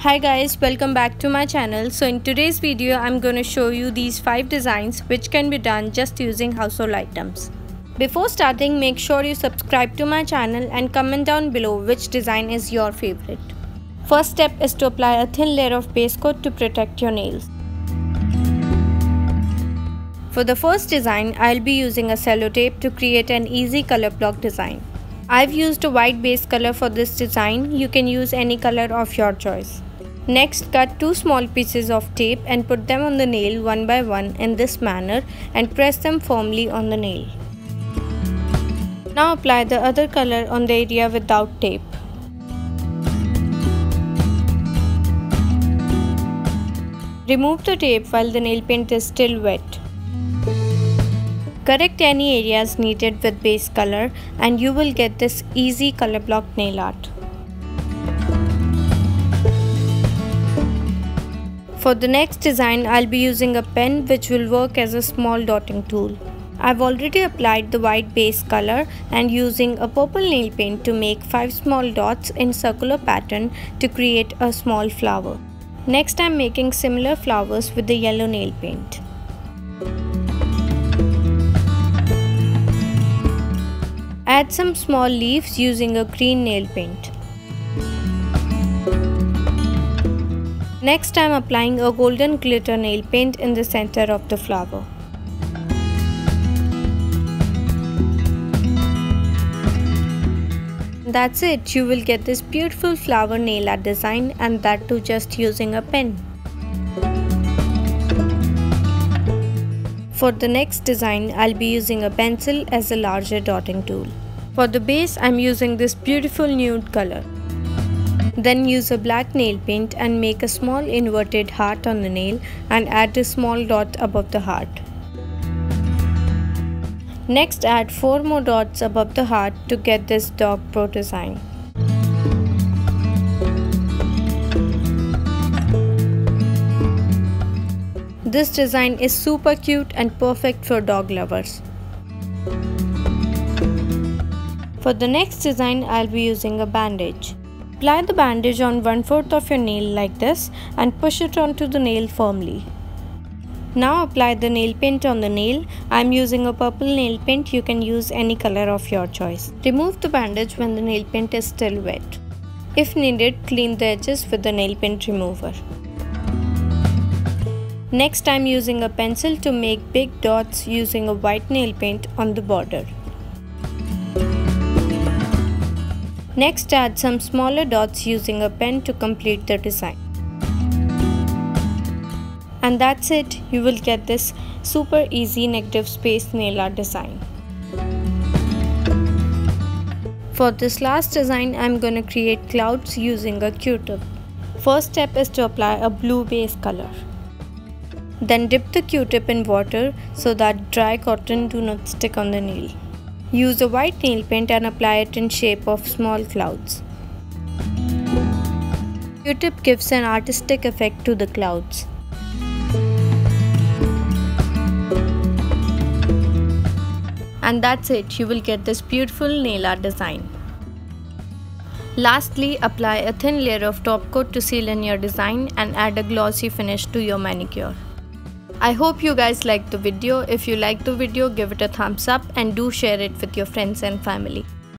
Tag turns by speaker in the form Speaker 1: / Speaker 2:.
Speaker 1: Hi guys, welcome back to my channel. So in today's video I'm going to show you these 5 designs which can be done just using household items. Before starting, make sure you subscribe to my channel and comment down below which design is your favorite. First step is to apply a thin layer of base coat to protect your nails. For the first design, I'll be using a sellotape to create an easy color block design. I've used a white base color for this design. You can use any color of your choice. Next, cut 2 small pieces of tape and put them on the nail one by one in this manner and press them firmly on the nail. Now apply the other color on the area without tape. Remove the tape while the nail paint is still wet. Correct any areas needed with base color and you will get this easy color block nail art. For the next design, I'll be using a pen which will work as a small dotting tool. I've already applied the white base color and using a purple nail paint to make 5 small dots in circular pattern to create a small flower. Next, I'm making similar flowers with the yellow nail paint. Add some small leaves using a green nail paint. Next, I am applying a golden glitter nail paint in the center of the flower. That's it, you will get this beautiful flower nail art design, and that too just using a pen. For the next design, I'll be using a pencil as a larger dotting tool. For the base, I'm using this beautiful nude color. Then use a black nail paint and make a small inverted heart on the nail and add a small dot above the heart. Next, add 4 more dots above the heart to get this dog pro design. This design is super cute and perfect for dog lovers. For the next design, I'll be using a bandage. Apply the bandage on 1/4 of your nail like this and push it onto the nail firmly. Now apply the nail paint on the nail. I'm using a purple nail paint. You can use any color of your choice. Remove the bandage when the nail paint is still wet. If needed, clean the edges with the nail paint remover. Next, I'm using a pencil to make big dots using a white nail paint on the border. Next, add some smaller dots using a pen to complete the design. And that's it, you will get this super easy negative space nail art design. For this last design, I'm gonna create clouds using a Q-tip. First step is to apply a blue base color. Then dip the Q-tip in water so that dry cotton do not stick on the nail. Use a white nail paint and apply it in shape of small clouds. Q-tip gives an artistic effect to the clouds. And that's it, you will get this beautiful nail art design. Lastly, apply a thin layer of top coat to seal in your design and add a glossy finish to your manicure. I hope you guys liked the video. If you liked the video, give it a thumbs up and do share it with your friends and family.